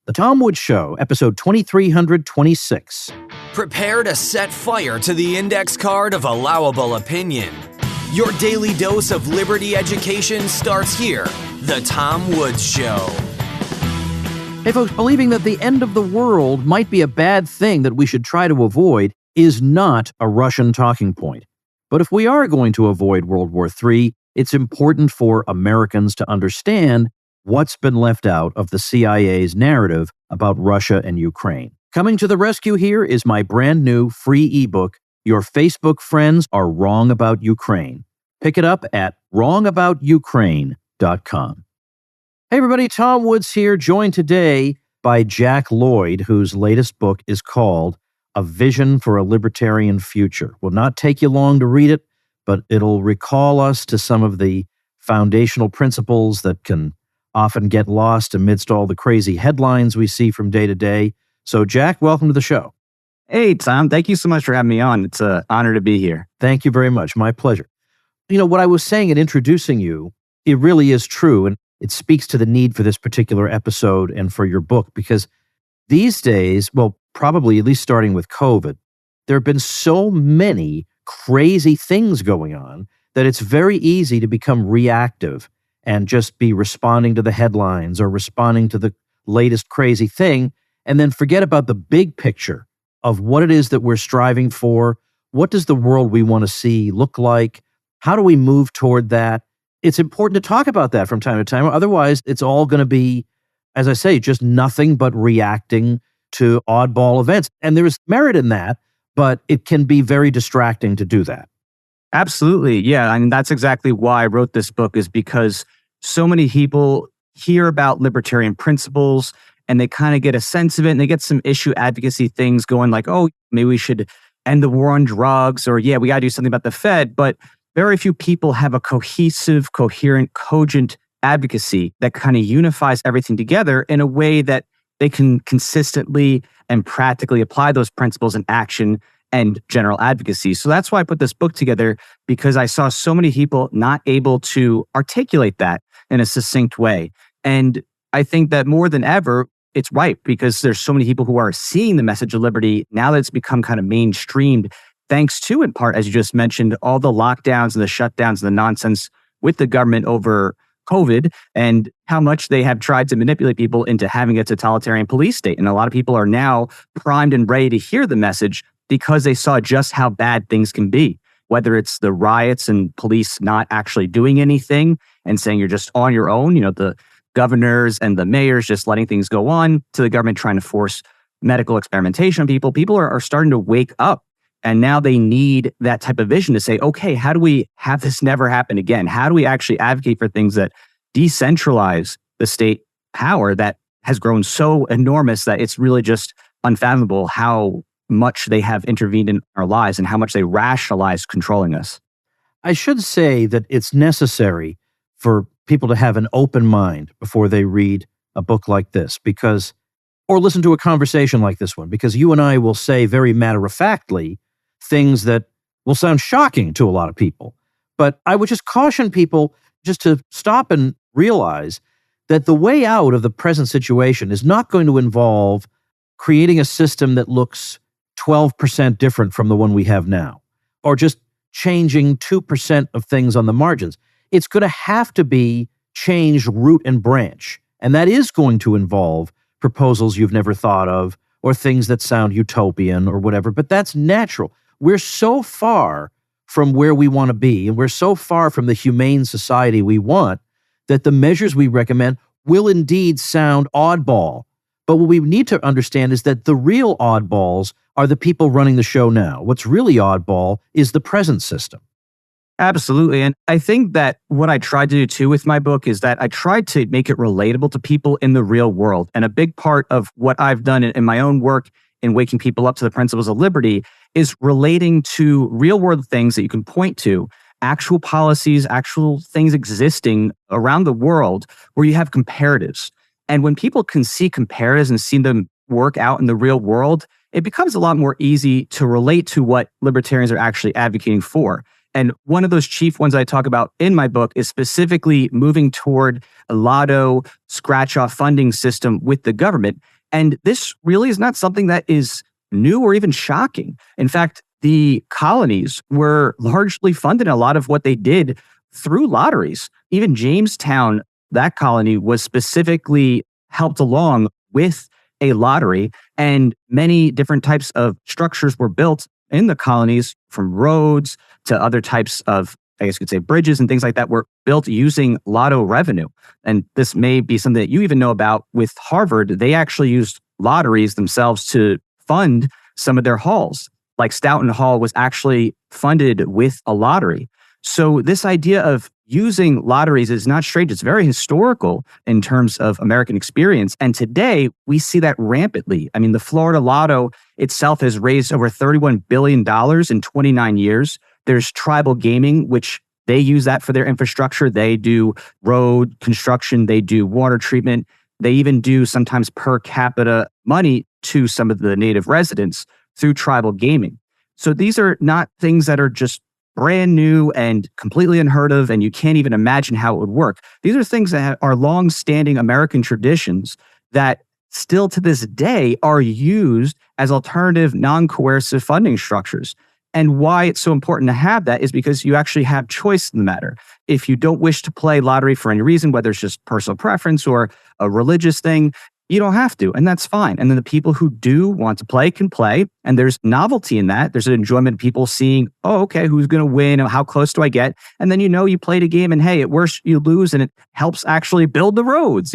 The Tom Woods Show, episode 2326. Prepare to set fire to the index card of allowable opinion. Your daily dose of liberty education starts here. The Tom Woods Show. Hey folks, believing that the end of the world might be a bad thing that we should try to avoid is not a Russian talking point. But if we are going to avoid World War III, it's important for Americans to understand what's been left out of the CIA's narrative about Russia and Ukraine. Coming to the rescue here is my brand new free ebook, Your Facebook Friends Are Wrong About Ukraine. Pick it up at wrongaboutukraine.com. Hey everybody, Tom Woods here, joined today by Jack Lloyd, whose latest book is called A Vision for a Libertarian Future. Will not take you long to read it, but it'll recall us to some of the foundational principles that can often get lost amidst all the crazy headlines we see from day to day. So, Jack, welcome to the show. Hey, Tom. Thank you so much for having me on. It's an honor to be here. Thank you very much. My pleasure. You know, what I was saying in introducing you, it really is true, and it speaks to the need for this particular episode and for your book, because these days, well, probably at least starting with COVID, there have been so many crazy things going on that it's very easy to become reactive and just be responding to the headlines or responding to the latest crazy thing, and then forget about the big picture of what it is that we're striving for. What does the world we want to see look like? How do we move toward that? It's important to talk about that from time to time. Otherwise, it's all going to be, as I say, just nothing but reacting to oddball events. And there is merit in that, but it can be very distracting to do that. Absolutely. Yeah. And that's exactly why I wrote this book, is because so many people hear about libertarian principles and they kind of get a sense of it, and they get some issue advocacy things going like, oh, maybe we should end the war on drugs, or yeah, we got to do something about the Fed. But very few people have a cohesive, coherent, cogent advocacy that kind of unifies everything together in a way that they can consistently and practically apply those principles in action and general advocacy. So that's why I put this book together, because I saw so many people not able to articulate that in a succinct way. And I think that more than ever, it's right, because there's so many people who are seeing the message of liberty now that it's become kind of mainstreamed, thanks to, in part, as you just mentioned, all the lockdowns and the shutdowns and the nonsense with the government over COVID, and how much they have tried to manipulate people into having a totalitarian police state. And a lot of people are now primed and ready to hear the message because they saw just how bad things can be, whether it's the riots and police not actually doing anything and saying you're just on your own, the governors and the mayors just letting things go on, to the government trying to force medical experimentation on people. People are starting to wake up, and now they need that type of vision to say, okay, how do we have this never happen again? How do we actually advocate for things that decentralize the state power that has grown so enormous that it's really just unfathomable how much they have intervened in our lives and how much they rationalize controlling us? I should say that it's necessary for people to have an open mind before they read a book like this, or listen to a conversation like this one, because you and I will say very matter-of-factly things that will sound shocking to a lot of people. But I would just caution people just to stop and realize that the way out of the present situation is not going to involve creating a system that looks 12% different from the one we have now, or just changing 2% of things on the margins. It's going to have to be changed root and branch. And that is going to involve proposals you've never thought of, or things that sound utopian or whatever, but that's natural. We're so far from where we want to be, and we're so far from the humane society we want, that the measures we recommend will indeed sound oddball. But what we need to understand is that the real oddballs are the people running the show now. What's really oddball is the present system. Absolutely. And I think that what I tried to do too with my book is that I tried to make it relatable to people in the real world. And a big part of what I've done in my own work in waking people up to the principles of liberty is relating to real world things that you can point to, actual policies, actual things existing around the world where you have comparatives. And when people can see comparatives and see them work out in the real world, it becomes a lot more easy to relate to what libertarians are actually advocating for. And one of those chief ones I talk about in my book is specifically moving toward a lotto scratch-off funding system with the government. And this really is not something that is new or even shocking. In fact, the colonies were largely funded in a lot of what they did through lotteries. Even Jamestown, that colony, was specifically helped along with a lottery, and many different types of structures were built in the colonies, from roads to other types of, I guess you could say, bridges and things like that, were built using lotto revenue. And this may be something that you even know about with Harvard. They actually used lotteries themselves to fund some of their halls. Like Stoughton Hall was actually funded with a lottery. So this idea of using lotteries is not strange. It's very historical in terms of American experience. And today we see that rampantly. I mean, the Florida Lotto itself has raised over $31 billion in 29 years. There's tribal gaming, which they use that for their infrastructure. They do road construction. They do water treatment. They even do sometimes per capita money to some of the native residents through tribal gaming. So these are not things that are just brand new and completely unheard of, and you can't even imagine how it would work. These are things that are long-standing American traditions that still to this day are used as alternative, non-coercive funding structures. And why it's so important to have that is because you actually have choice in the matter. If you don't wish to play lottery for any reason, whether it's just personal preference or a religious thing, you don't have to, and that's fine. And then the people who do want to play can play, and there's novelty in that. There's an enjoyment of people seeing, oh, okay, who's going to win? How close do I get? And then you played a game, and hey, at worst you lose, and it helps actually build the roads.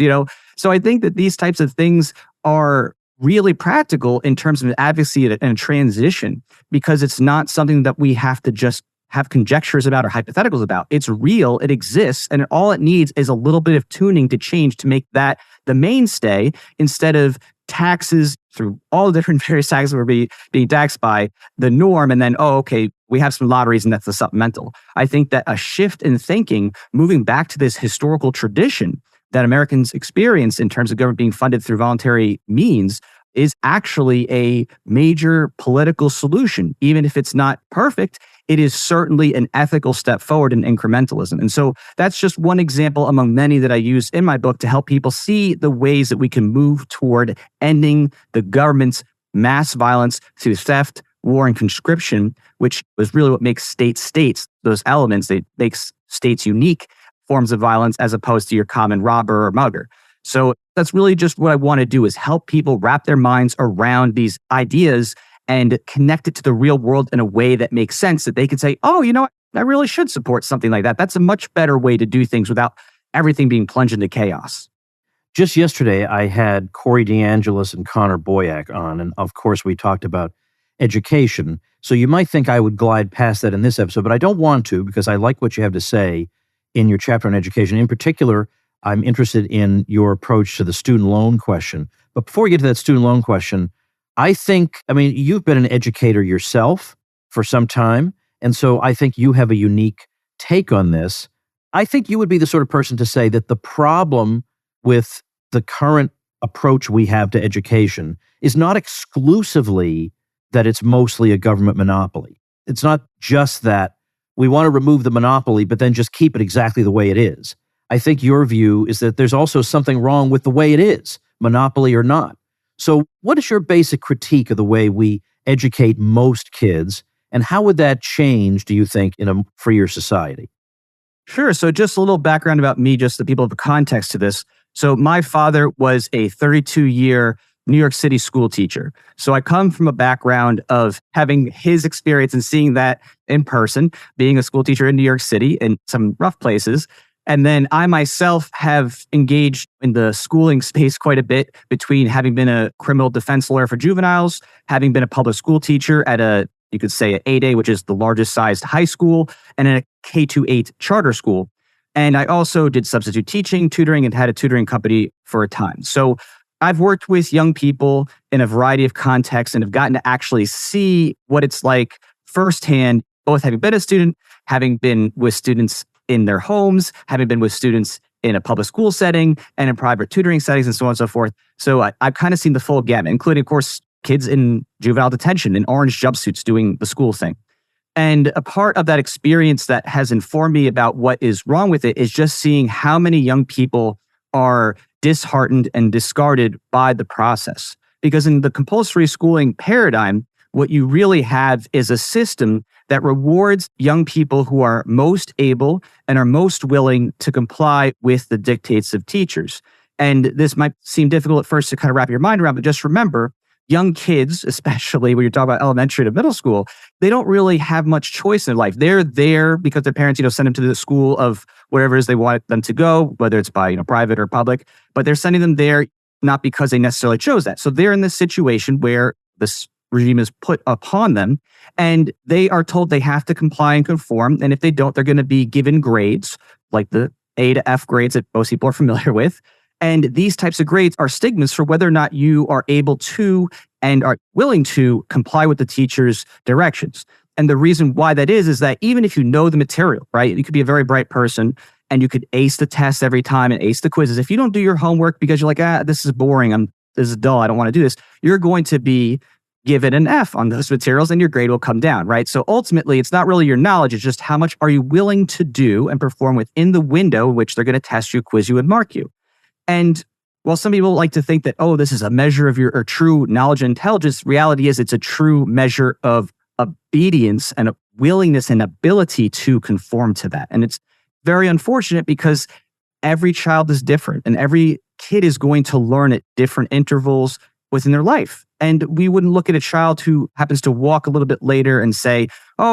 So I think that these types of things are really practical in terms of advocacy and a transition, because it's not something that we have to just have conjectures about or hypotheticals about. It's real, it exists, and all it needs is a little bit of tuning to change to make that the mainstay, instead of taxes through all the different various taxes we're being taxed by, the norm, and then, oh, okay, we have some lotteries and that's the supplemental. I think that a shift in thinking, moving back to this historical tradition that Americans experience in terms of government being funded through voluntary means, is actually a major political solution. Even if it's not perfect, it is certainly an ethical step forward in incrementalism. And so that's just one example among many that I use in my book to help people see the ways that we can move toward ending the government's mass violence through theft, war, and conscription, which was really what makes states, those elements that makes states unique forms of violence as opposed to your common robber or mugger. So that's really just what I want to do, is help people wrap their minds around these ideas and connect it to the real world in a way that makes sense, that they can say, oh, I really should support something like that. That's a much better way to do things without everything being plunged into chaos. Just yesterday, I had Corey DeAngelis and Connor Boyack on, and of course, we talked about education. So you might think I would glide past that in this episode, but I don't want to, because I like what you have to say in your chapter on education. In particular, I'm interested in your approach to the student loan question. But before we get to that student loan question, you've been an educator yourself for some time, and so I think you have a unique take on this. I think you would be the sort of person to say that the problem with the current approach we have to education is not exclusively that it's mostly a government monopoly. It's not just that we want to remove the monopoly, but then just keep it exactly the way it is. I think your view is that there's also something wrong with the way it is, monopoly or not. So what is your basic critique of the way we educate most kids, and how would that change, do you think, in a freer society? Sure. So just a little background about me, just so people have a context to this. So my father was a 32-year New York City school teacher. So I come from a background of having his experience and seeing that in person, being a school teacher in New York City in some rough places. And then I myself have engaged in the schooling space quite a bit, between having been a criminal defense lawyer for juveniles, having been a public school teacher at you could say, an 8A, which is the largest sized high school, and a K-8 charter school. And I also did substitute teaching, tutoring, and had a tutoring company for a time. So I've worked with young people in a variety of contexts and have gotten to actually see what it's like firsthand, both having been a student, having been with students in their homes, having been with students in a public school setting and in private tutoring settings and so on and so forth. So I've kind of seen the full gamut, including, of course, kids in juvenile detention in orange jumpsuits doing the school thing. And a part of that experience that has informed me about what is wrong with it is just seeing how many young people are disheartened and discarded by the process. Because in the compulsory schooling paradigm, what you really have is a system that rewards young people who are most able and are most willing to comply with the dictates of teachers. And this might seem difficult at first to kind of wrap your mind around, but just remember, young kids, especially when you're talking about elementary to middle school, they don't really have much choice in life. They're there because their parents, send them to the school of whatever it is they want them to go, whether it's by, private or public, but they're sending them there not because they necessarily chose that. So they're in this situation where this regime is put upon them and they are told they have to comply and conform. And if they don't, they're going to be given grades like the A to F grades that most people are familiar with. And these types of grades are stigmas for whether or not you are able to and are willing to comply with the teacher's directions. And the reason why that is that even if you know the material, right, you could be a very bright person and you could ace the test every time and ace the quizzes. If you don't do your homework because you're like, this is boring, this is dull, I don't want to do this, you're going to be given an F on those materials and your grade will come down, right? So ultimately, it's not really your knowledge, it's just how much are you willing to do and perform within the window in which they're going to test you, quiz you, and mark you. And while some people like to think that, this is a measure of your true knowledge and intelligence, reality is it's a true measure of obedience and a willingness and ability to conform to that. And it's very unfortunate because every child is different and every kid is going to learn at different intervals within their life. And we wouldn't look at a child who happens to walk a little bit later and say,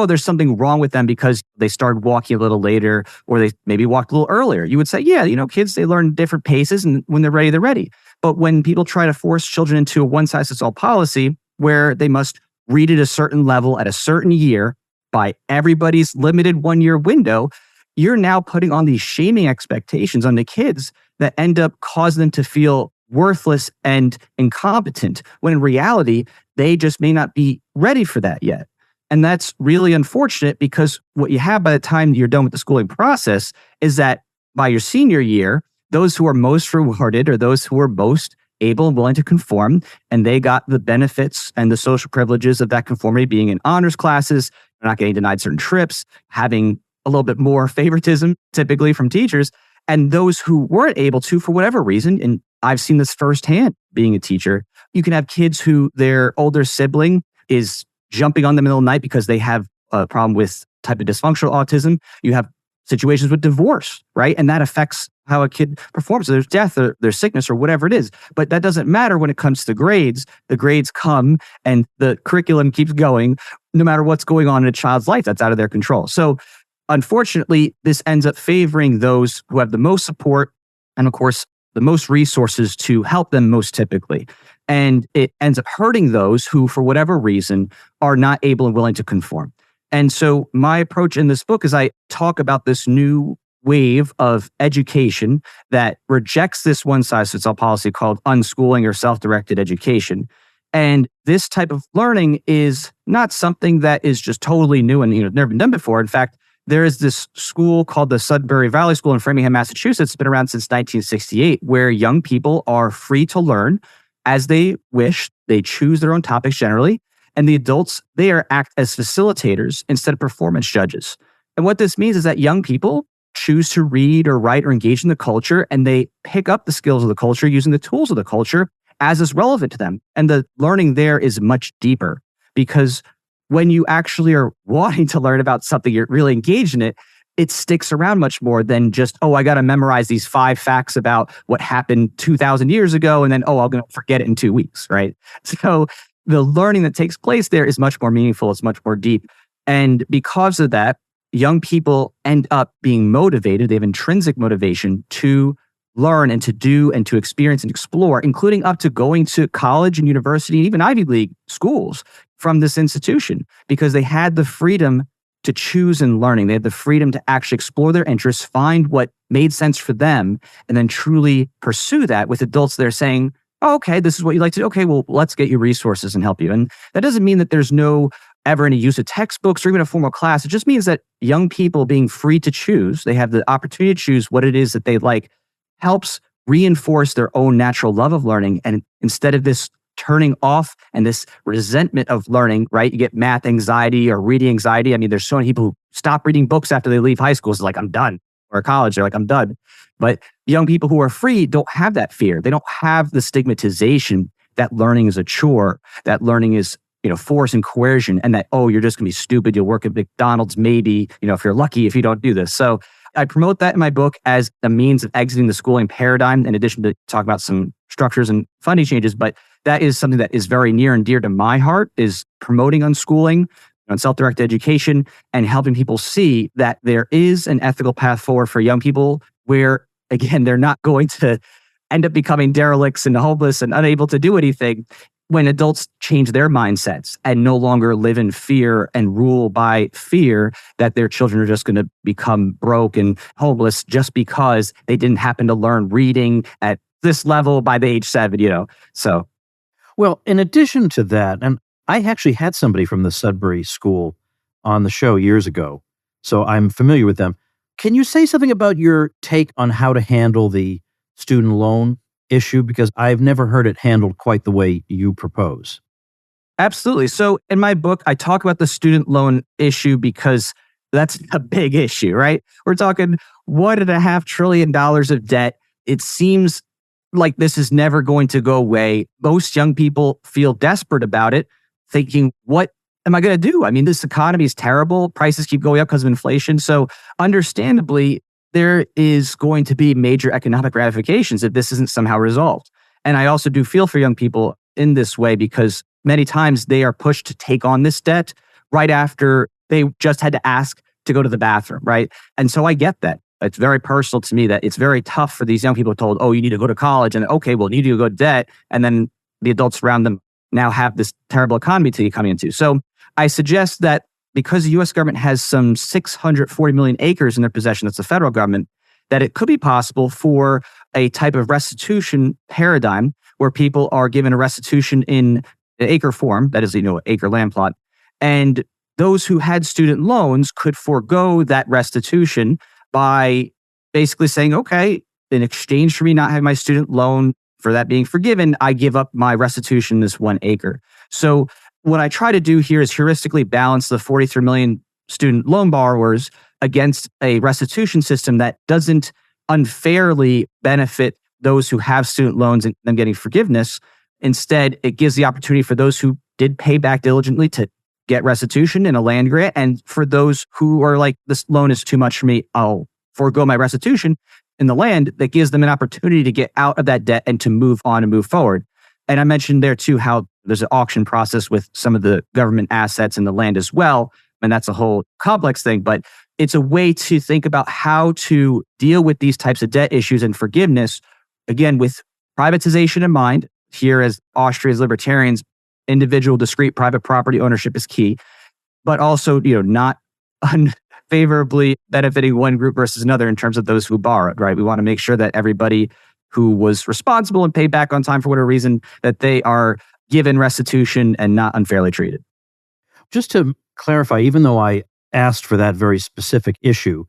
there's something wrong with them because they started walking a little later or they maybe walked a little earlier. You would say, kids, they learn different paces and when they're ready, they're ready. But when people try to force children into a one-size-fits-all policy where they must read at a certain level at a certain year by everybody's limited 1-year window, you're now putting on these shaming expectations on the kids that end up causing them to feel worthless and incompetent, when in reality, they just may not be ready for that yet. And that's really unfortunate because what you have by the time you're done with the schooling process is that by your senior year, those who are most rewarded are those who are most able and willing to conform, and they got the benefits and the social privileges of that conformity, being in honors classes, not getting denied certain trips, having a little bit more favoritism typically from teachers. And those who weren't able to, for whatever reason, and I've seen this firsthand being a teacher, you can have kids who their older sibling is jumping on them in the middle of the night because they have a problem with type of dysfunctional autism. You have situations with divorce, right? And that affects how a kid performs. So there's death or there's sickness or whatever it is. But that doesn't matter when it comes to grades. The grades come and the curriculum keeps going no matter what's going on in a child's life that's out of their control. So unfortunately, this ends up favoring those who have the most support and, of course, the most resources to help them most typically. And it ends up hurting those who, for whatever reason, are not able and willing to conform. And so my approach in this book is I talk about this new wave of education that rejects this one-size-fits-all policy called unschooling or self-directed education. And this type of learning is not something that is just totally new and never been done before. In fact, there is this school called the Sudbury Valley School in Framingham, Massachusetts. It's been around since 1968, where young people are free to learn as they wish. They choose their own topics generally. And the adults, act as facilitators instead of performance judges. And what this means is that young people choose to read or write or engage in the culture, and they pick up the skills of the culture using the tools of the culture as is relevant to them. And the learning there is much deeper because when you actually are wanting to learn about something, you're really engaged in it, it sticks around much more than just, I got to memorize these 5 facts about what happened 2,000 years ago, and then, I'm going to forget it in 2 weeks, right? So the learning that takes place there is much more meaningful. It's much more deep. And because of that, young people end up being motivated. They have intrinsic motivation to learn and to do and to experience and explore, including up to going to college and university and even Ivy League schools from this institution, because they had the freedom to choose in learning. They had the freedom to actually explore their interests, find what made sense for them, and then truly pursue that with adults that are saying, okay, this is what you like to do. Okay, well, let's get you resources and help you. And that doesn't mean that there's no ever any use of textbooks or even a formal class. It just means that young people being free to choose, they have the opportunity to choose what it is that they like, helps reinforce their own natural love of learning. And instead of this turning off and this resentment of learning, right? You get math anxiety or reading anxiety. I mean, there's so many people who stop reading books after they leave high school. It's like, I'm done. Or college, they're like, I'm done. But young people who are free don't have that fear. They don't have the stigmatization that learning is a chore, that learning is, force and coercion, and that, oh, you're just going to be stupid. You'll work at McDonald's, maybe, if you're lucky, if you don't do this. So I promote that in my book as a means of exiting the schooling paradigm, in addition to talk about some structures and funding changes. But that is something that is very near and dear to my heart, is promoting unschooling and self-directed education and helping people see that there is an ethical path forward for young people where, again, they're not going to end up becoming derelicts and homeless and unable to do anything when adults change their mindsets and no longer live in fear and rule by fear that their children are just going to become broke and homeless just because they didn't happen to learn reading at this level by the age 7, So, well, in addition to that, and I actually had somebody from the Sudbury School on the show years ago, so I'm familiar with them. Can you say something about your take on how to handle the student loan issue? Because I've never heard it handled quite the way you propose. Absolutely. So in my book, I talk about the student loan issue because that's a big issue, right? We're talking $1.5 trillion of debt. It seems like this is never going to go away. Most young people feel desperate about it, thinking, what am I going to do? I mean, this economy is terrible. Prices keep going up because of inflation. So understandably, there is going to be major economic ramifications if this isn't somehow resolved. And I also do feel for young people in this way because many times they are pushed to take on this debt right after they just had to ask to go to the bathroom, right? And so I get that. It's very personal to me that it's very tough for these young people told, oh, you need to go to college. And okay, well, you need to go to debt. And then the adults around them now have this terrible economy to be coming into. So I suggest that because the U.S. government has some 640 million acres in their possession, that's the federal government, that it could be possible for a type of restitution paradigm where people are given a restitution in an acre form, that is, acre land plot, and those who had student loans could forego that restitution by basically saying, okay, in exchange for me not having my student loan, for that being forgiven, I give up my restitution, this 1 acre. So what I try to do here is heuristically balance the 43 million student loan borrowers against a restitution system that doesn't unfairly benefit those who have student loans and them getting forgiveness. Instead, it gives the opportunity for those who did pay back diligently to get restitution in a land grant. And for those who are like, this loan is too much for me, I'll forego my restitution in the land, that gives them an opportunity to get out of that debt and to move on and move forward. And I mentioned there too how there's an auction process with some of the government assets in the land as well. And that's a whole complex thing, but it's a way to think about how to deal with these types of debt issues and forgiveness, again, with privatization in mind. Here, as Austria's libertarians, individual, discrete private property ownership is key, but also, not unfavorably benefiting one group versus another in terms of those who borrowed, right? We want to make sure that everybody who was responsible and paid back on time for whatever reason, that they are given restitution and not unfairly treated. Just to clarify, even though I asked for that very specific issue,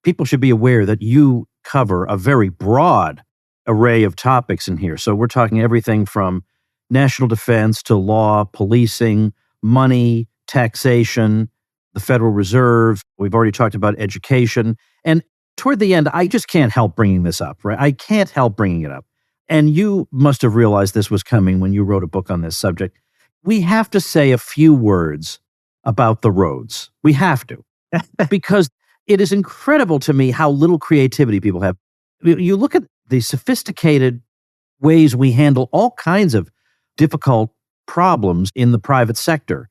people should be aware that you cover a very broad array of topics in here. So we're talking everything from national defense to law, policing, money, taxation, the Federal Reserve. We've already talked about education. And toward the end, I just can't help bringing this up, right? I can't help bringing it up. And you must have realized this was coming when you wrote a book on this subject. We have to say a few words about the roads. We have to, because it is incredible to me how little creativity people have. You look at the sophisticated ways we handle all kinds of difficult problems in the private sector.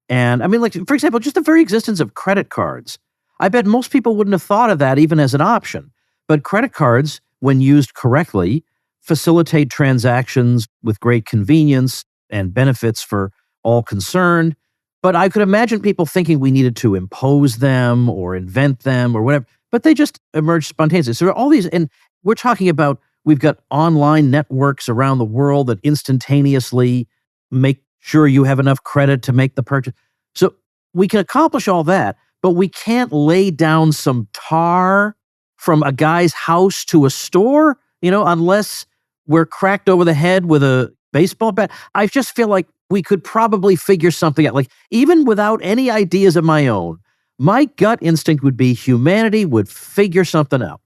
And I mean, like, for example, just the very existence of credit cards. I bet most people wouldn't have thought of that even as an option. But credit cards, when used correctly, facilitate transactions with great convenience and benefits for all concerned. But I could imagine people thinking we needed to impose them or invent them or whatever, but they just emerged spontaneously. So all these, and we're talking about, we've got online networks around the world that instantaneously make sure you have enough credit to make the purchase. So we can accomplish all that, but we can't lay down some tar from a guy's house to a store, unless we're cracked over the head with a baseball bat. I just feel like we could probably figure something out. Like, even without any ideas of my own, my gut instinct would be humanity would figure something out.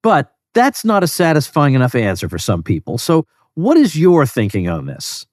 But that's not a satisfying enough answer for some people. So what is your thinking on this?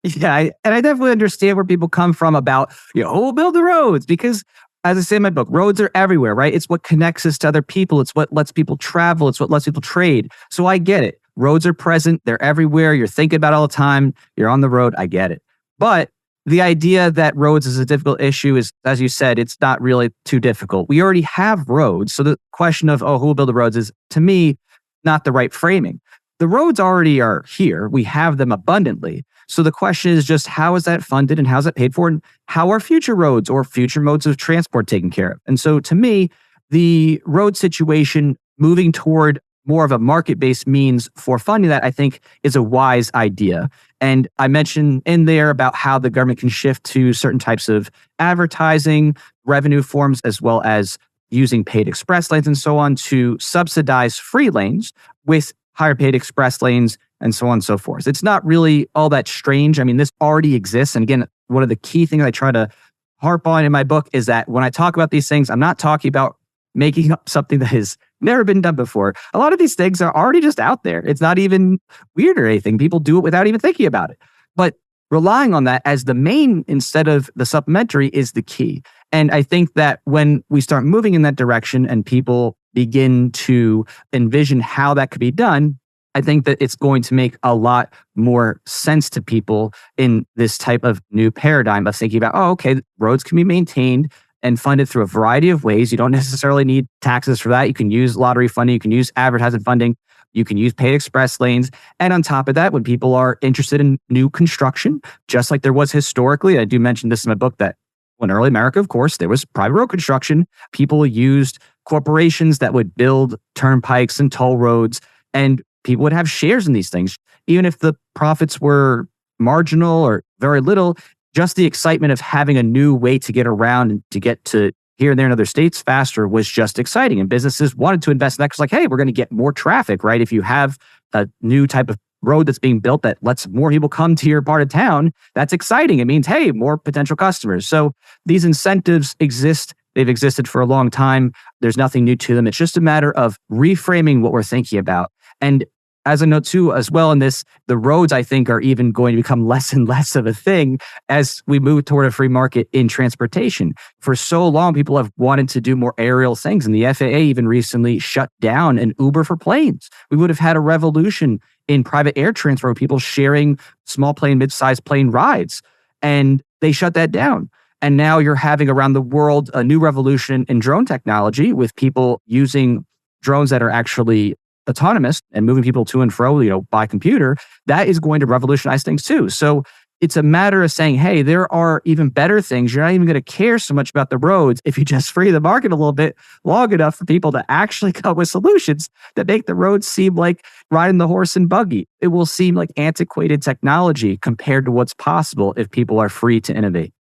Yeah, and I definitely understand where people come from about, we'll build the roads because, as I say in my book, roads are everywhere, right? It's what connects us to other people. It's what lets people travel. It's what lets people trade. So I get it. Roads are present. They're everywhere. You're thinking about it all the time. You're on the road. I get it. But the idea that roads is a difficult issue is, as you said, it's not really too difficult. We already have roads. So the question of, who will build the roads is, to me, not the right framing. The roads already are here. We have them abundantly. So the question is just, how is that funded and how's that paid for? And how are future roads or future modes of transport taken care of? And so to me, the road situation moving toward more of a market-based means for funding that, I think, is a wise idea. And I mentioned in there about how the government can shift to certain types of advertising, revenue forms, as well as using paid express lanes and so on to subsidize free lanes with higher paid express lanes and so on and so forth. It's not really all that strange. I mean, this already exists. And again, one of the key things I try to harp on in my book is that when I talk about these things, I'm not talking about making up something that has never been done before. A lot of these things are already just out there. It's not even weird or anything. People do it without even thinking about it. But relying on that as the main instead of the supplementary is the key. And I think that when we start moving in that direction and people begin to envision how that could be done, I think that it's going to make a lot more sense to people in this type of new paradigm of thinking about, okay, roads can be maintained and funded through a variety of ways. You don't necessarily need taxes for that. You can use lottery funding. You can use advertising funding. You can use paid express lanes. And on top of that, when people are interested in new construction, just like there was historically, I do mention this in my book, that when early America, of course, there was private road construction. People used corporations that would build turnpikes and toll roads, and people would have shares in these things. Even if the profits were marginal or very little, just the excitement of having a new way to get around and to get to here and there in other states faster was just exciting. And businesses wanted to invest in that because, like, hey, we're going to get more traffic, right? If you have a new type of road that's being built that lets more people come to your part of town, that's exciting. It means, hey, more potential customers. So these incentives exist. They've existed for a long time. There's nothing new to them. It's just a matter of reframing what we're thinking about. And as a note too, as well in this, the roads, I think, are even going to become less and less of a thing as we move toward a free market in transportation. For so long, people have wanted to do more aerial things. And the FAA even recently shut down an Uber for planes. We would have had a revolution in private air transfer, people sharing small plane, mid-sized plane rides. And they shut that down. And now you're having around the world a new revolution in drone technology with people using drones that are actually autonomous and moving people to and fro, by computer. That is going to revolutionize things too. So it's a matter of saying, hey, there are even better things. You're not even going to care so much about the roads if you just free the market a little bit long enough for people to actually come with solutions that make the roads seem like riding the horse and buggy. It will seem like antiquated technology compared to what's possible if people are free to innovate.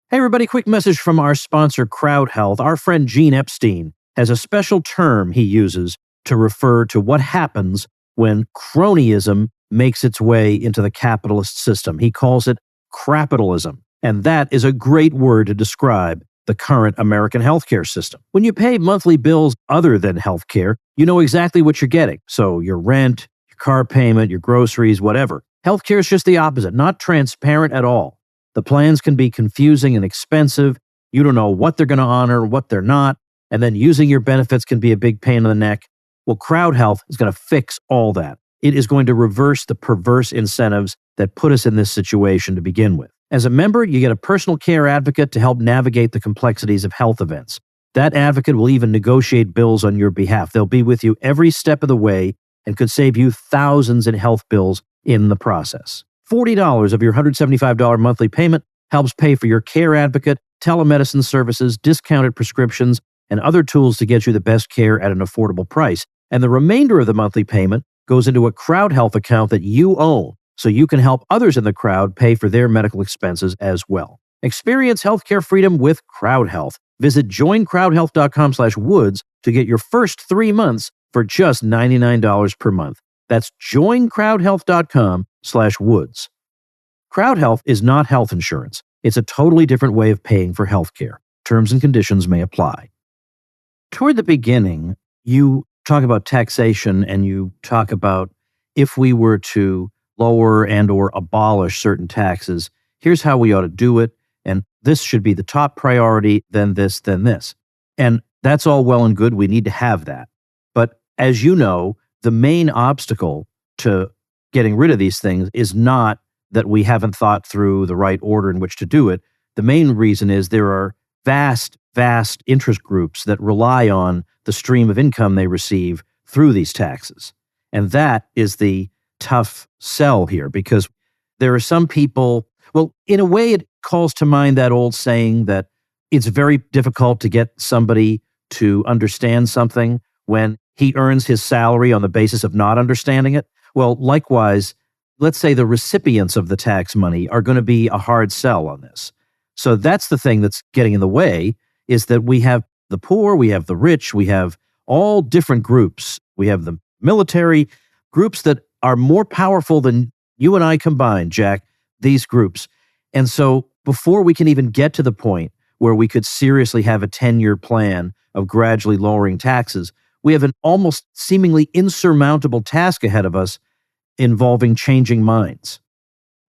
Hey, everybody, quick message from our sponsor, Crowd Health. Our friend Gene Epstein has a special term he uses to refer to what happens when cronyism makes its way into the capitalist system. He calls it crapitalism. And that is a great word to describe the current American healthcare system. When you pay monthly bills other than healthcare, you know exactly what you're getting. So your rent, your car payment, your groceries, whatever. Healthcare is just the opposite, not transparent at all. The plans can be confusing and expensive. You don't know what they're going to honor, what they're not. And then using your benefits can be a big pain in the neck. Well, Crowd Health is going to fix all that. It is going to reverse the perverse incentives that put us in this situation to begin with. As a member, you get a personal care advocate to help navigate the complexities of health events. That advocate will even negotiate bills on your behalf. They'll be with you every step of the way and could save you thousands in health bills in the process. $40 of your $175 monthly payment helps pay for your care advocate, telemedicine services, discounted prescriptions, and other tools to get you the best care at an affordable price. And the remainder of the monthly payment goes into a Crowd Health account that you own, so you can help others in the crowd pay for their medical expenses as well. Experience healthcare freedom with Crowd Health. Visit joincrowdhealth.com/woods to get your first 3 months for just $99 per month. That's joincrowdhealth.com/woods. CrowdHealth is not health insurance. It's a totally different way of paying for healthcare. Terms and conditions may apply. Toward the beginning, you talk about taxation and you talk about if we were to lower and or abolish certain taxes, here's how we ought to do it. And this should be the top priority, then this, then this. And that's all well and good. We need to have that. But as you know, the main obstacle to getting rid of these things is not that we haven't thought through the right order in which to do it. The main reason is there are vast interest groups that rely on the stream of income they receive through these taxes. And that is the tough sell here, because there are some people, well, in a way it calls to mind that old saying that it's very difficult to get somebody to understand something when he earns his salary on the basis of not understanding it. Well, likewise, let's say the recipients of the tax money are going to be a hard sell on this. So that's the thing that's getting in the way, is that we have the poor, we have the rich, we have all different groups. We have the military, groups that are more powerful than you and I combined, Jack, these groups. And so before we can even get to the point where we could seriously have a 10-year plan of gradually lowering taxes, we have an almost seemingly insurmountable task ahead of us involving changing minds.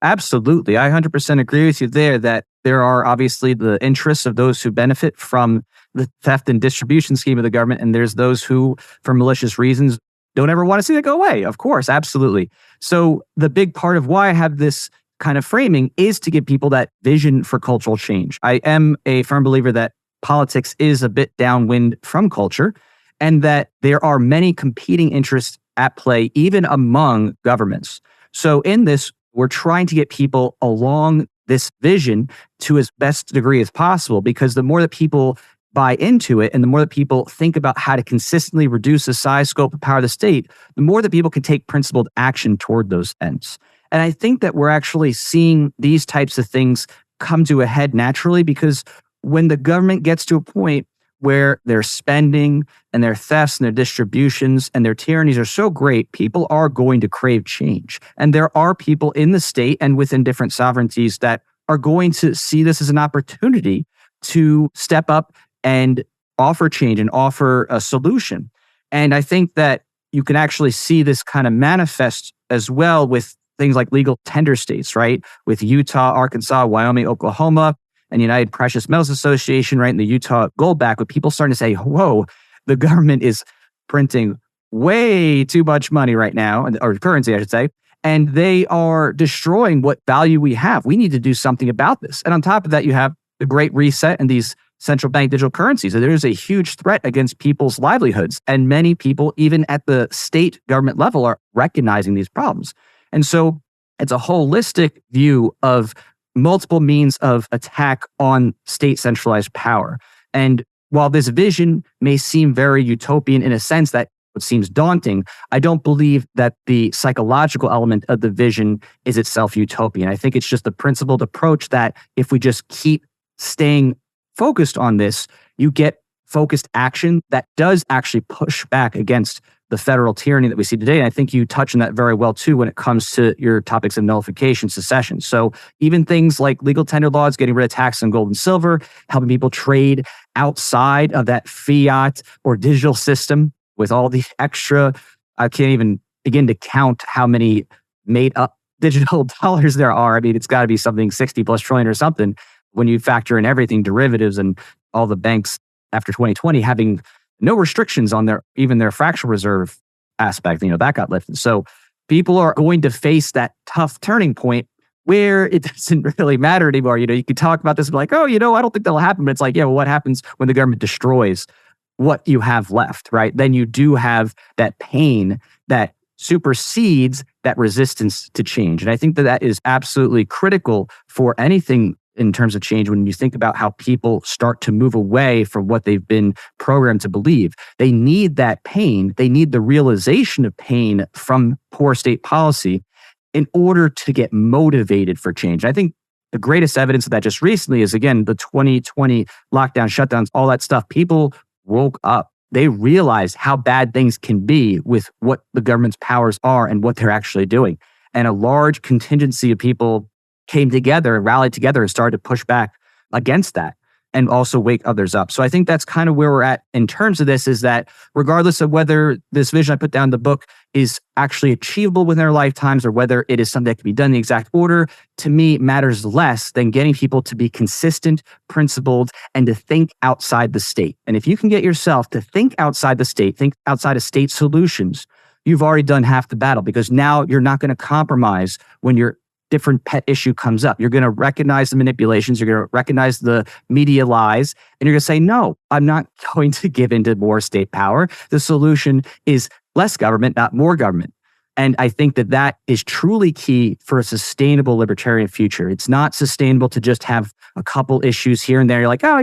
Absolutely. I 100% agree with you there that there are obviously the interests of those who benefit from the theft and distribution scheme of the government, and there's those who, for malicious reasons, don't ever want to see that go away. Of course, absolutely. So the big part of why I have this kind of framing is to give people that vision for cultural change. I am a firm believer that politics is a bit downwind from culture, and that there are many competing interests at play, even among governments. So in this, we're trying to get people along this vision to as best degree as possible, because the more that people buy into it and the more that people think about how to consistently reduce the size, scope, and power of the state, the more that people can take principled action toward those ends. And I think that we're actually seeing these types of things come to a head naturally, because when the government gets to a point where their spending and their thefts and their distributions and their tyrannies are so great, people are going to crave change. And there are people in the state and within different sovereignties that are going to see this as an opportunity to step up and offer change and offer a solution. And I think that you can actually see this kind of manifest as well with things like legal tender states, right? With Utah, Arkansas, Wyoming, Oklahoma, and United Precious Metals Association, right? And the Utah Gold Back, with people starting to say, whoa, the government is printing way too much money right now, or currency, I should say, and they are destroying what value we have. We need to do something about this. And on top of that, you have the Great Reset and these central bank digital currencies. So there's a huge threat against people's livelihoods. And many people, even at the state government level, are recognizing these problems. And so it's a holistic view of multiple means of attack on state centralized power. And while this vision may seem very utopian in a sense that it seems daunting, I don't believe that the psychological element of the vision is itself utopian. I think it's just the principled approach that if we just keep staying focused on this, you get focused action that does actually push back against the federal tyranny that we see today. And I think you touch on that very well too when it comes to your topics of nullification, secession. So even things like legal tender laws, getting rid of tax on gold and silver, helping people trade outside of that fiat or digital system with all the extra, I can't even begin to count how many made up digital dollars there are. I mean, it's got to be something 60 plus trillion or something when you factor in everything, derivatives and all the banks after 2020 having no restrictions on even their fractional reserve aspect, that got lifted. So people are going to face that tough turning point where it doesn't really matter anymore. You could talk about this and be like, oh, I don't think that'll happen. But it's like, yeah, well, what happens when the government destroys what you have left, right? Then you do have that pain that supersedes that resistance to change. And I think that is absolutely critical for anything in terms of change when you think about how people start to move away from what they've been programmed to believe. They need that pain. They need the realization of pain from poor state policy in order to get motivated for change. I think the greatest evidence of that just recently is, again, the 2020 lockdown, shutdowns, all that stuff. People woke up they realize how bad things can be with what the government's powers are and what they're actually doing. And a large contingency of people came together and rallied together and started to push back against that and also wake others up. So I think that's kind of where we're at in terms of this, is that regardless of whether this vision I put down in the book is actually achievable within our lifetimes or whether it is something that can be done in the exact order, to me matters less than getting people to be consistent, principled, and to think outside the state. And if you can get yourself to think outside the state, think outside of state solutions, you've already done half the battle, because now you're not going to compromise when your different pet issue comes up. You're going to recognize the manipulations, you're going to recognize the media lies, and you're going to say, no, I'm not going to give into more state power. The solution is less government, not more government. And I think that that is truly key for a sustainable libertarian future. It's not sustainable to just have a couple issues here and there. You're like, oh,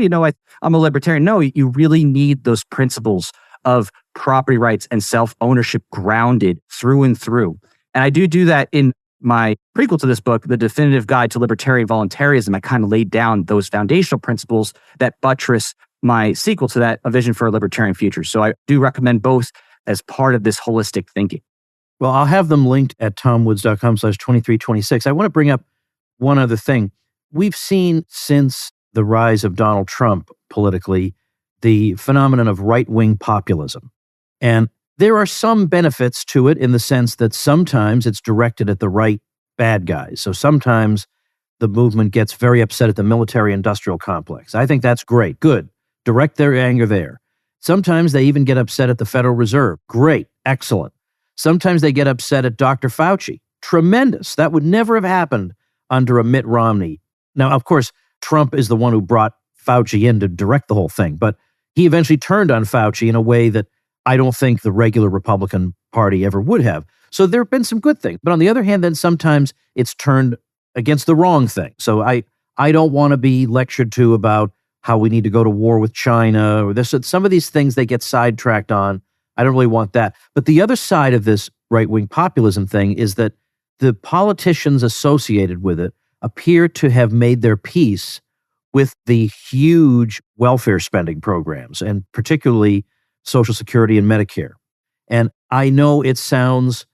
I'm a libertarian. No, you really need those principles of property rights and self-ownership grounded through and through. And I do that in my prequel to this book, The Definitive Guide to Libertarian Voluntarism. I kind of laid down those foundational principles that buttress my sequel to that, A Vision for a Libertarian Future. So I do recommend both as part of this holistic thinking. Well, I'll have them linked at tomwoods.com/2326. I want to bring up one other thing. We've seen since the rise of Donald Trump politically, the phenomenon of right-wing populism. And there are some benefits to it in the sense that sometimes it's directed at the right bad guys. So sometimes the movement gets very upset at the military-industrial complex. I think that's great. Good. Direct their anger there. Sometimes they even get upset at the Federal Reserve. Great. Excellent. Sometimes they get upset at Dr. Fauci. Tremendous. That would never have happened under a Mitt Romney. Now, of course, Trump is the one who brought Fauci in to direct the whole thing, but he eventually turned on Fauci in a way that I don't think the regular Republican Party ever would have. So there have been some good things. But on the other hand, then sometimes it's turned against the wrong thing. So I don't want to be lectured to about how we need to go to war with China or this. Some of these things they get sidetracked on. I don't really want that. But the other side of this right-wing populism thing is that the politicians associated with it appear to have made their peace with the huge welfare spending programs, and particularly Social Security and Medicare. And I know it sounds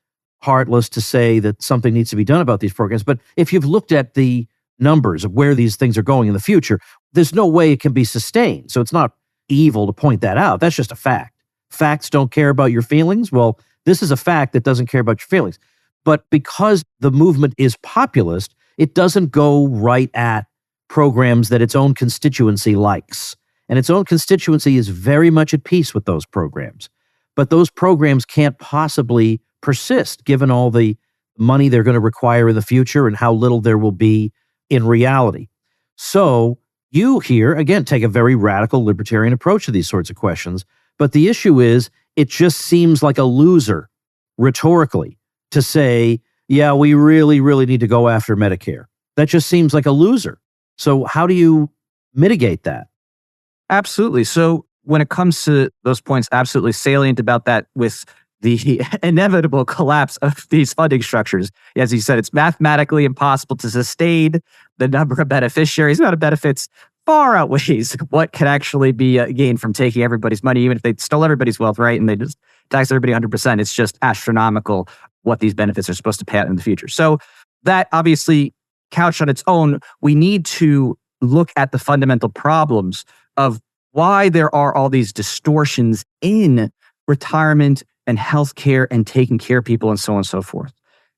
heartless to say that something needs to be done about these programs, but if you've looked at the numbers of where these things are going in the future, there's no way it can be sustained. So it's not evil to point that out. That's just a fact. Facts don't care about your feelings. Well, this is a fact that doesn't care about your feelings. But because the movement is populist, it doesn't go right at programs that its own constituency likes. And its own constituency is very much at peace with those programs. But those programs can't possibly persist given all the money they're going to require in the future and how little there will be in reality. So you here, again, take a very radical libertarian approach to these sorts of questions. But the issue is, it just seems like a loser rhetorically to say, yeah, we really, really need to go after Medicare. That just seems like a loser. So how do you mitigate that? Absolutely. So when it comes to those points, absolutely salient about that with the inevitable collapse of these funding structures. As you said, it's mathematically impossible to sustain the number of beneficiaries. The amount of benefits far outweighs what can actually be gained from taking everybody's money, even if they stole everybody's wealth, right? And they just tax everybody 100%. It's just astronomical what these benefits are supposed to pay out in the future. So that obviously couched on its own, we need to look at the fundamental problems of why there are all these distortions in retirement and healthcare and taking care of people and so on and so forth.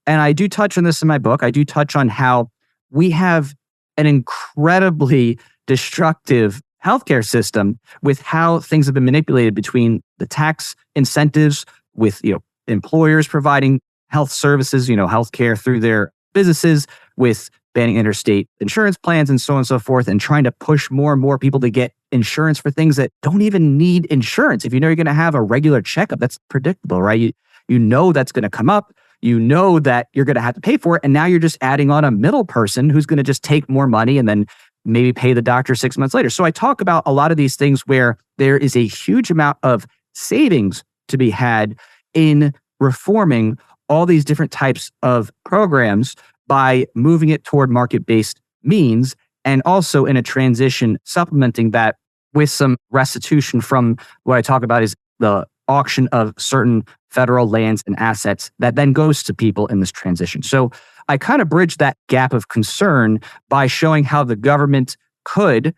And I do touch on this in my book. I do touch on how we have an incredibly destructive healthcare system with how things have been manipulated between the tax incentives with employers providing health services, healthcare through their businesses, with banning interstate insurance plans and so on and so forth, and trying to push more and more people to get insurance for things that don't even need insurance. If you know you're going to have a regular checkup, that's predictable, right? You know that's going to come up. You know that you're going to have to pay for it. And now you're just adding on a middle person who's going to just take more money and then maybe pay the doctor 6 months later. So I talk about a lot of these things where there is a huge amount of savings to be had in reforming all these different types of programs by moving it toward market-based means, and also in a transition supplementing that with some restitution from what I talk about is the auction of certain federal lands and assets that then goes to people in this transition. So I kind of bridge that gap of concern by showing how the government could,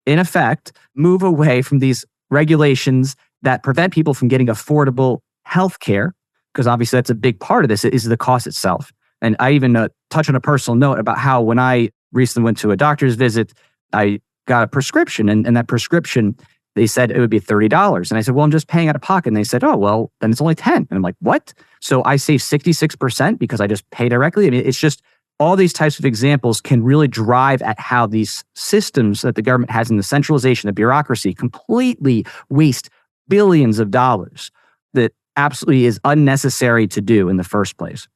in effect, move away from these regulations that prevent people from getting affordable health care, because obviously that's a big part of this, is the cost itself. And I even touch on a personal note about how when I recently went to a doctor's visit, I got a prescription, and that prescription, they said it would be $30. And I said, well, I'm just paying out of pocket. And they said, oh, well, then it's only 10. And I'm like, what? So I save 66% because I just pay directly. I mean, it's just all these types of examples can really drive at how these systems that the government has in the centralization of bureaucracy completely waste billions of dollars that absolutely is unnecessary to do in the first place.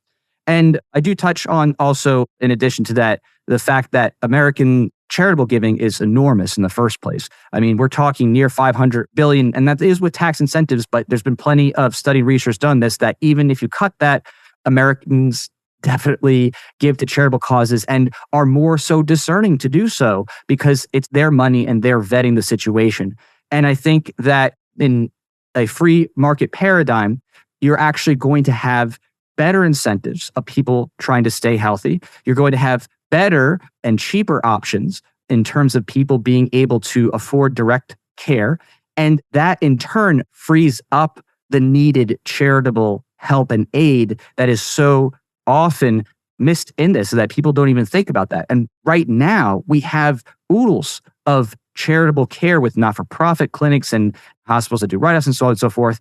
And I do touch on also, in addition to that, the fact that American charitable giving is enormous in the first place. I mean, we're talking near 500 billion, and that is with tax incentives, but there's been plenty of study research done this, that even if you cut that, Americans definitely give to charitable causes and are more so discerning to do so because it's their money and they're vetting the situation. And I think that in a free market paradigm, you're actually going to have better incentives of people trying to stay healthy. You're going to have better and cheaper options in terms of people being able to afford direct care. And that in turn frees up the needed charitable help and aid that is so often missed in this, so that people don't even think about that. And right now we have oodles of charitable care with not-for-profit clinics and hospitals that do write-offs and so on and so forth,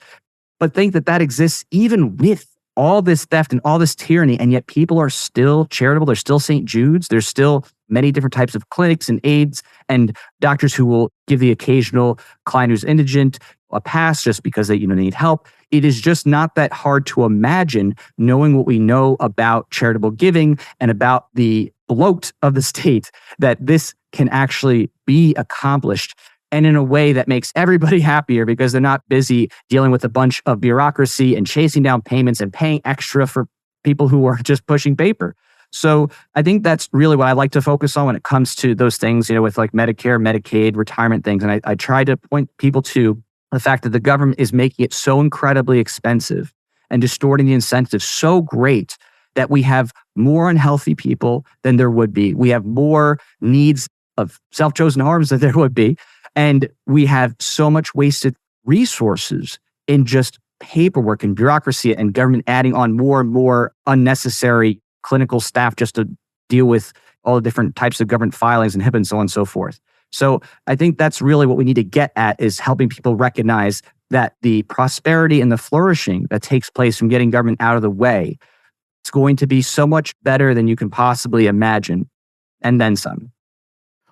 but think that that exists even with all this theft and all this tyranny, and yet people are still charitable. There's still St. Jude's. There's still many different types of clinics and aides and doctors who will give the occasional client who's indigent a pass just because they need help. It is just not that hard to imagine, knowing what we know about charitable giving and about the bloat of the state, that this can actually be accomplished, and in a way that makes everybody happier because they're not busy dealing with a bunch of bureaucracy and chasing down payments and paying extra for people who are just pushing paper. So I think that's really what I like to focus on when it comes to those things, with like Medicare, Medicaid, retirement things. And I try to point people to the fact that the government is making it so incredibly expensive and distorting the incentives so great that we have more unhealthy people than there would be. We have more needs of self-chosen harms than there would be. And we have so much wasted resources in just paperwork and bureaucracy, and government adding on more and more unnecessary clinical staff just to deal with all the different types of government filings and HIPAA and so on and so forth. So I think that's really what we need to get at, is helping people recognize that the prosperity and the flourishing that takes place from getting government out of the way, it's going to be so much better than you can possibly imagine, and then some.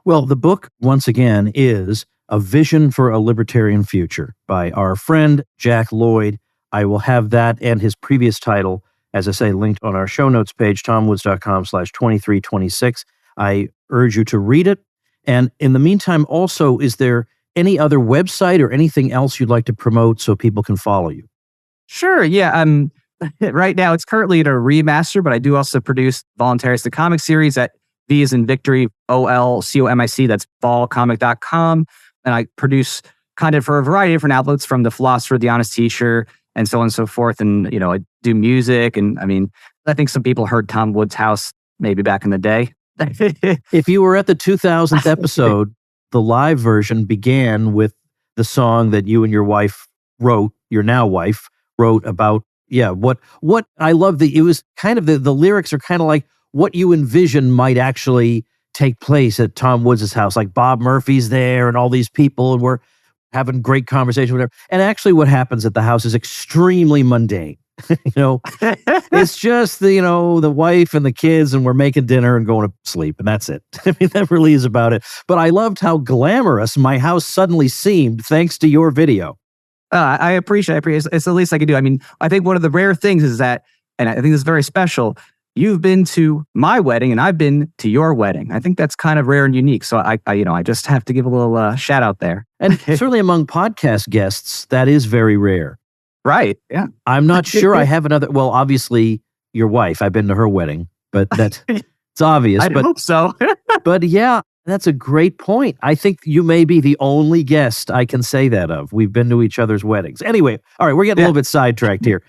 Well, the book, once again, is A Vision for a Libertarian Future by our friend Jack Lloyd. I will have that and his previous title, as I say, linked on our show notes page, tomwoods.com/2326. I urge you to read it. And in the meantime, also, is there any other website or anything else you'd like to promote so people can follow you? Sure. Yeah. Right now, it's currently in a remaster, but I do also produce Voluntarist, the comic series at V as in Victory, OLCOMIC. That's volcomic.com. And I produce content for a variety of different outlets, from The Philosopher, The Honest Teacher, and so on and so forth. And, I do music. And I think some people heard Tom Woods' House maybe back in the day. If you were at the 2000th episode, the live version began with the song that you and your wife wrote, your now wife wrote about, what I love it was kind of the lyrics are kind of like what you envision might actually take place at Tom Woods' house. Like Bob Murphy's there and all these people, and we're having great conversation, whatever. And actually what happens at the house is extremely mundane. It's just the wife and the kids, and we're making dinner and going to sleep, and that's it. That really is about it. But I loved how glamorous my house suddenly seemed thanks to your video. I appreciate it. It's the least I can do. I think one of the rare things is that, and I think this is very special, you've been to my wedding and I've been to your wedding. I think that's kind of rare and unique. So I just have to give a little shout out there. And certainly among podcast guests, that is very rare. Right. Yeah. I'm not sure I have another. Well, obviously your wife, I've been to her wedding, but it's obvious. I hope so. But yeah, that's a great point. I think you may be the only guest I can say that of. We've been to each other's weddings. Anyway, all right, we're getting a little bit sidetracked here.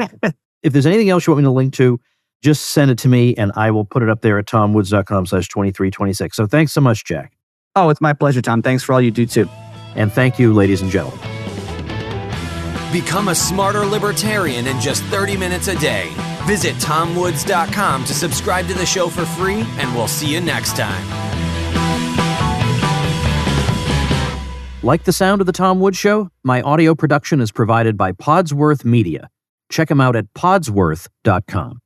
If there's anything else you want me to link to, just send it to me and I will put it up there at tomwoods.com/2326. So thanks so much, Jack. Oh, it's my pleasure, Tom. Thanks for all you do too. And thank you, ladies and gentlemen. Become a smarter libertarian in just 30 minutes a day. Visit tomwoods.com to subscribe to the show for free, and we'll see you next time. Like the sound of The Tom Woods Show? My audio production is provided by Podsworth Media. Check them out at podsworth.com.